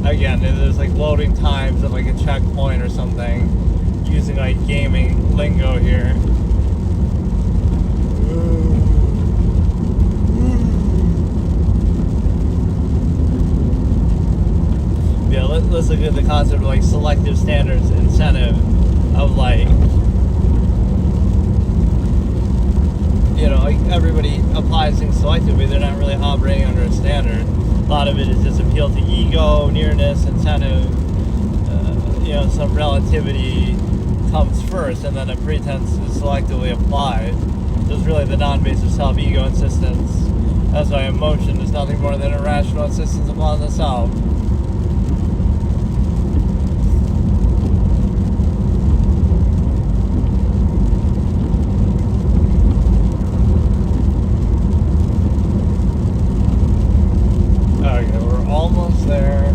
again, there's loading times at a checkpoint or something, using gaming lingo here. Yeah, let's look at the concept of selective standards incentive of everybody applies things selectively. They're not really operating under a standard. A lot of it is just appeal to ego, nearness, incentive, some relativity comes first, and then a pretense is selectively applied. So it's really the non-basic self-ego insistence. That's why emotion is nothing more than irrational insistence upon the self. Okay, we're almost there.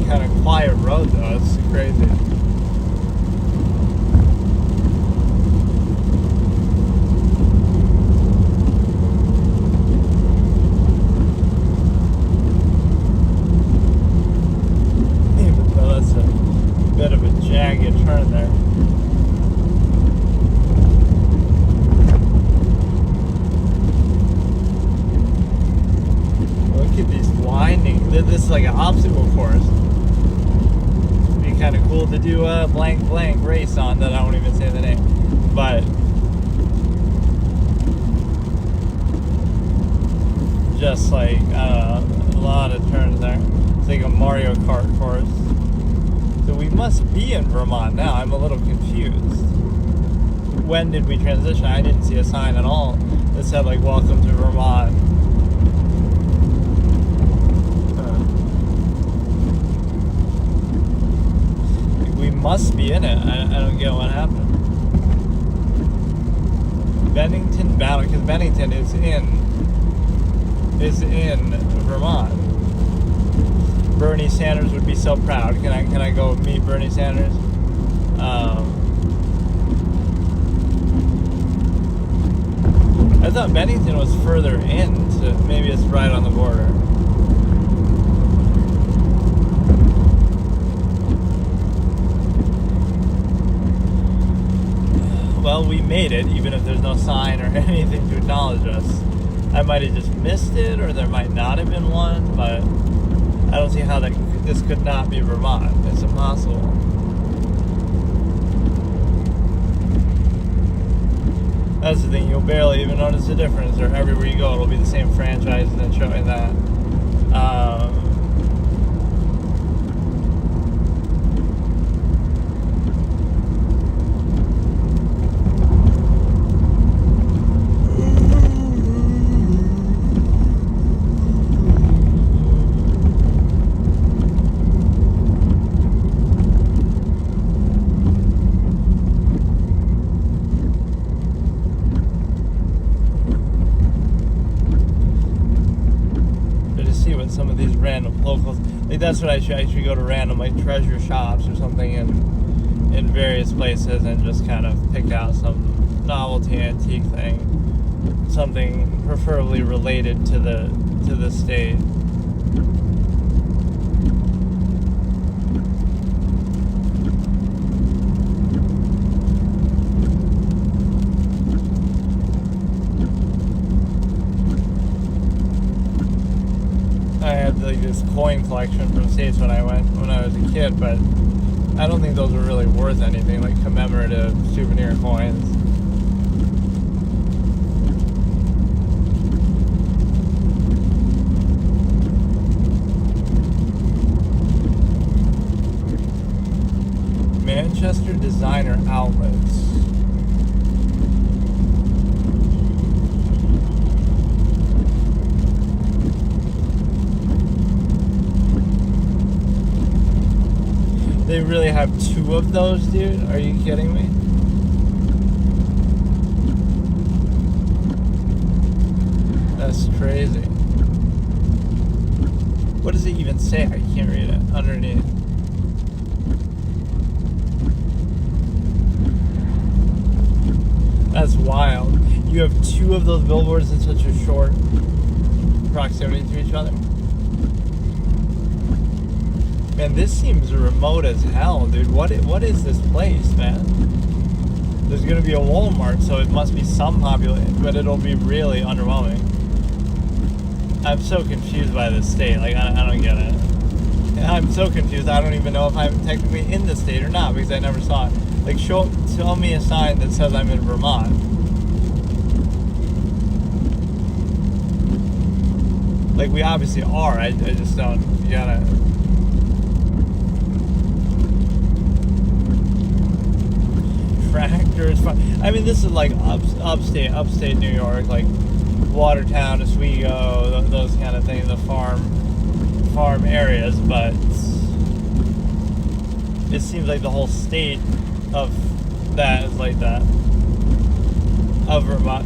Kind of quiet road though, it's crazy. Even though that's a bit of a jagged turn there. Look at these winding. This is like an obstacle course. Kind of cool to do a blank race on that I won't even say the name, but just a lot of turns there. It's like a Mario Kart course. So we must be in Vermont now. I'm a little confused. When did we transition? I didn't see a sign at all that said welcome to Vermont. Must be in it. I don't get what happened. Bennington Battle, because Bennington is in Vermont. Bernie Sanders would be so proud. Can I go meet Bernie Sanders? I thought Bennington was further in, so maybe it's right on the border. Well, we made it, even if there's no sign or anything to acknowledge us. I might have just missed it, or there might not have been one, but I don't see how this could not be Vermont. It's impossible. That's the thing, you'll barely even notice the difference, or everywhere you go, it'll be the same franchise and then showing that. locals. Like that's what I should go to random like treasure shops or something in various places and just kind of pick out some novelty antique thing, something preferably related to the state. I had like this coin collection from States when I was a kid, but I don't think those were really worth anything, like commemorative souvenir coins. Manchester Designer Outlets. They really have 2 of those, dude? Are you kidding me? That's crazy. What does it even say? I can't read it. Underneath. That's wild. You have 2 of those billboards in such a short proximity to each other. Man, this seems remote as hell, dude. What is this place, man? There's gonna be a Walmart, so it must be some population, but it'll be really underwhelming. I'm so confused by this state. Like, I don't get it. I'm so confused. I don't even know if I'm technically in the state or not because I never saw it. Like, show me a sign that says I'm in Vermont. Like, we obviously are. I just don't. You gotta. Tractors. I mean, this is like upstate New York, like Watertown, Oswego, those kind of things, the farm areas. But it seems like the whole state of that is like that. Of Vermont.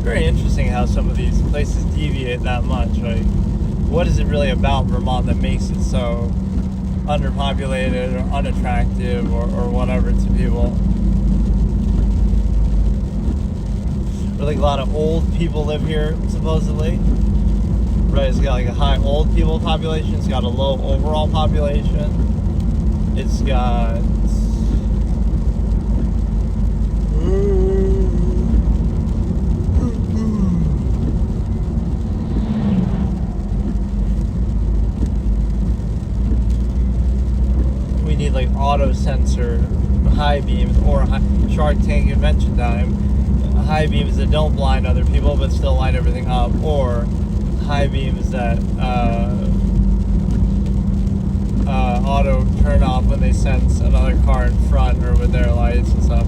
Very interesting how some of these places deviate that much, right? What is it really about Vermont that makes it so underpopulated or unattractive or whatever to people? Or like a lot of old people live here, supposedly. Right, it's got like a high old people population, it's got a low overall population. It's got... like auto sensor high beams or Shark Tank Adventure Time high beams that don't blind other people but still light everything up, or high beams that auto turn off when they sense another car in front or with their lights and stuff.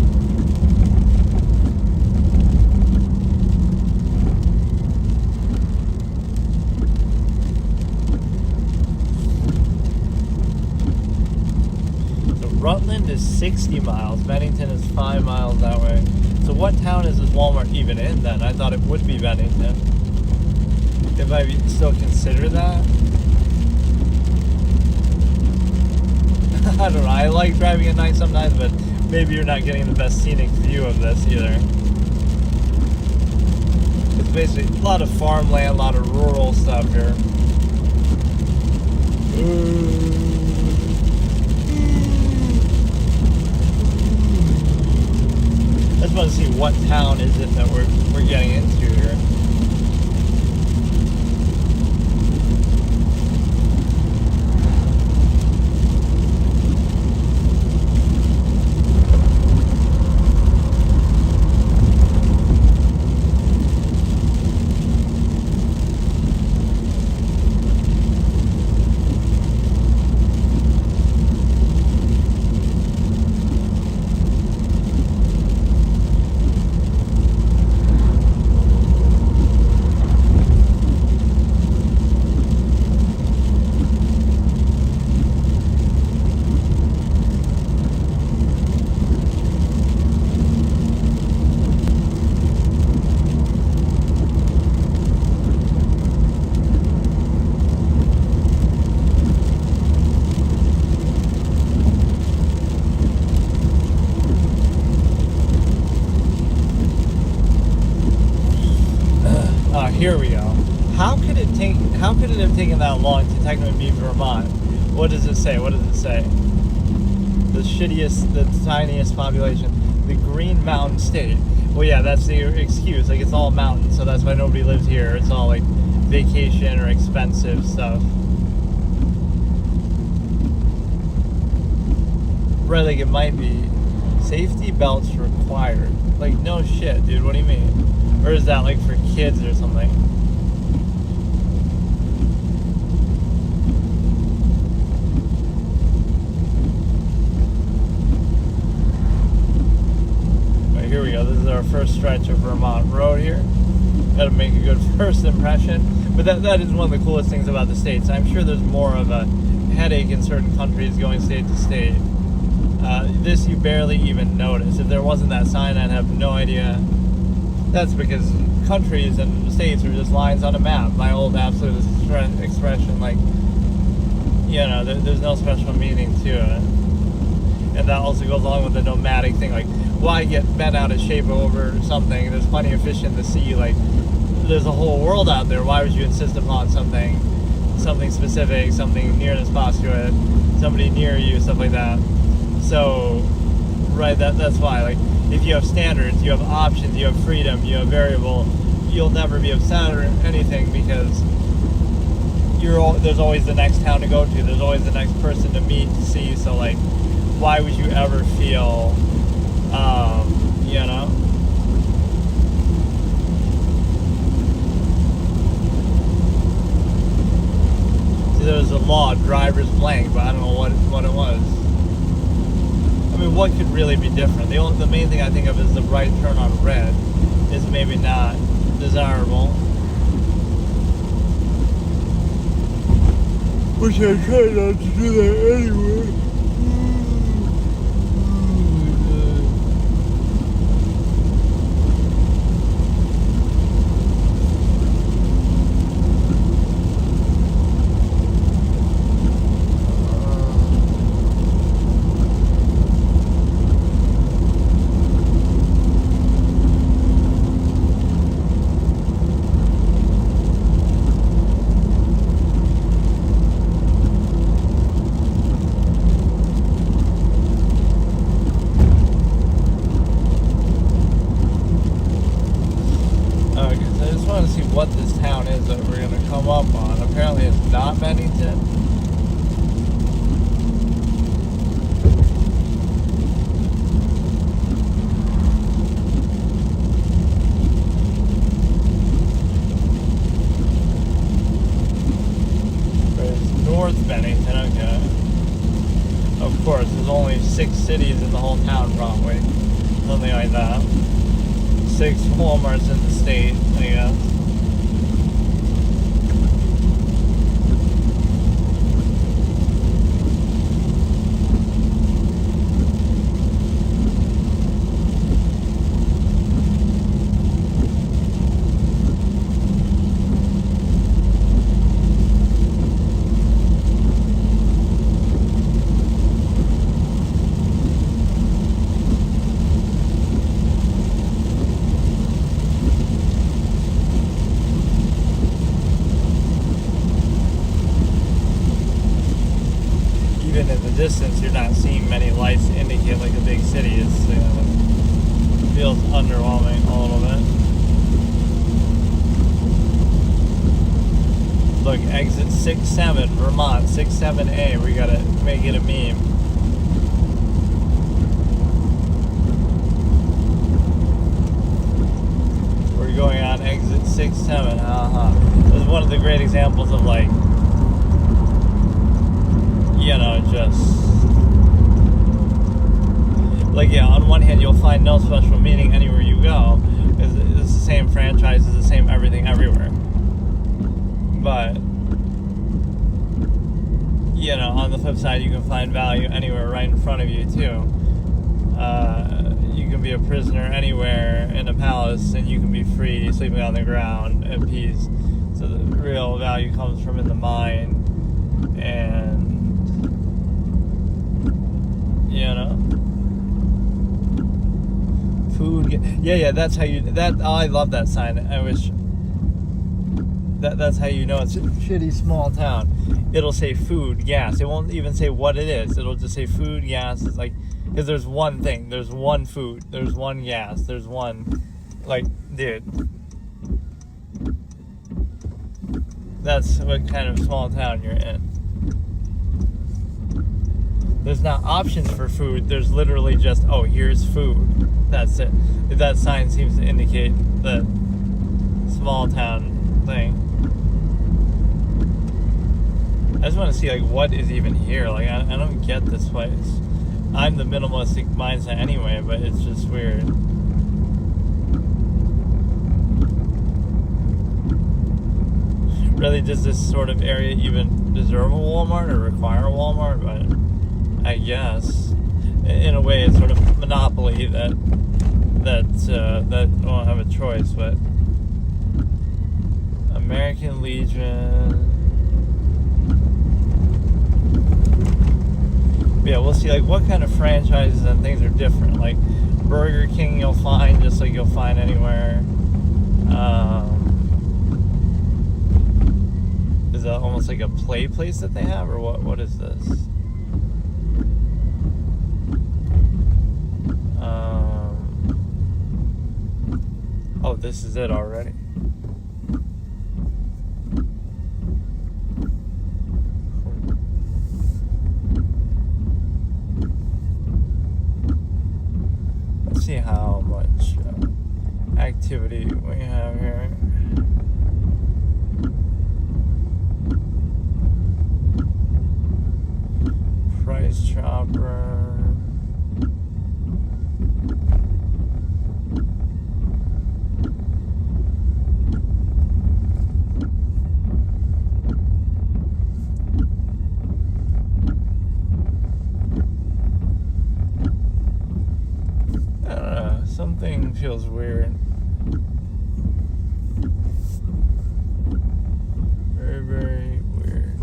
Rutland is 60 miles. Bennington is 5 miles that way. So what town is this Walmart even in then? I thought it would be Bennington. If I still consider that? I don't know. I like driving at night sometimes, but maybe you're not getting the best scenic view of this either. It's basically a lot of farmland, a lot of rural stuff here. I just want to see what town is it that we're getting into here. here we go. How could it have taken that long to technically be Vermont? What does it say? The shittiest, the tiniest population, the Green Mountain State. Well, yeah, that's the excuse. Like, it's all mountains, so that's why nobody lives here. It's all like vacation or expensive stuff. Right, like it might be safety belts required. Like, no shit, dude. What do you mean? Or is that like for kids or something? Right, here we go. This is our first stretch of Vermont Road here. Got to make a good first impression. But that is one of the coolest things about the States. I'm sure there's more of a headache in certain countries going state to state. This you barely even notice. If there wasn't that sign, I'd have no idea. That's because countries and states are just lines on a map. My old absolutist expression, like, you know, there's no special meaning to it. And that also goes along with the nomadic thing. Like, why get bent out of shape over something? There's plenty of fish in the sea. Like, there's a whole world out there. Why would you insist upon something specific, something nearness postulate, somebody near you, stuff like that? So, right, that's why. Like, if you have standards, you have options, you have freedom, you have variable, you'll never be upset or anything because there's always the next town to go to. There's always the next person to meet, to see. So, like, why would you ever feel, you know? See, there was a law, driver's blank, but I don't know what it was. I mean, what could really be different? The main thing I think of is the right turn on red is maybe not desirable. Which I try not to do that anyway. What this town is that we're going to come up on. Apparently it's not Bennington. But it's North Bennington, okay. Of course, there's only 6 cities in the whole town probably. Something like that. 6 Walmarts in the state, I guess. Even in the distance, you're not seeing many lights to indicate like a big city is. You know, it feels underwhelming a little bit. Look, exit 67, Vermont, 67A. We gotta make it a meme. We're going on exit 67. This is one of the great examples of like, you know, just like, yeah, on one hand you'll find no special meaning anywhere you go. It's the same franchise, it's the same everything everywhere. But, you know, on the flip side, you can find value anywhere right in front of you too. You can be a prisoner anywhere in a palace and you can be free, sleeping on the ground at peace. So the real value comes from in the mind and, you know, food. Yeah, that's how you. I love that sign. I wish That's how you know it's a shitty small town. It'll say food, gas. It won't even say what it is. It'll just say food, gas. It's like, because there's one thing. There's one food. There's one gas. There's one, like, dude. That's what kind of small town you're in. There's not options for food. There's literally just, oh, here's food. That's it. That sign seems to indicate the small town thing. I just want to see, like, what is even here. Like, I don't get this place. I'm the minimalistic mindset anyway, but it's just weird. Really, does this sort of area even deserve a Walmart or require a Walmart? But I guess in a way it's sort of monopoly that won't have a choice. But American Legion, yeah, we'll see like what kind of franchises and things are different. Like Burger King you'll find just like you'll find anywhere. Is that almost like a play place that they have, or what is this? Oh, this is it already. Let's see how much activity we have here. Price Chopper. I don't know, something feels weird. Very, very weird.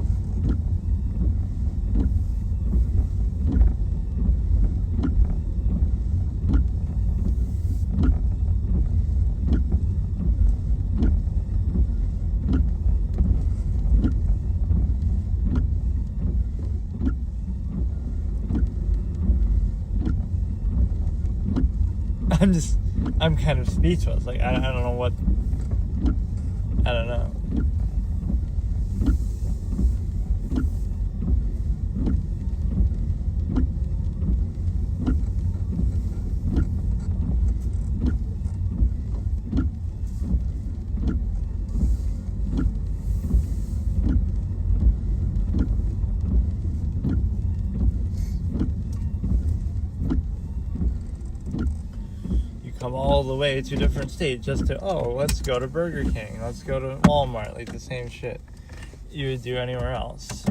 I'm kind of speechless. Like, I don't know what, I don't know. Come all the way to a different state just to, oh, let's go to Burger King, let's go to Walmart, like the same shit you would do anywhere else.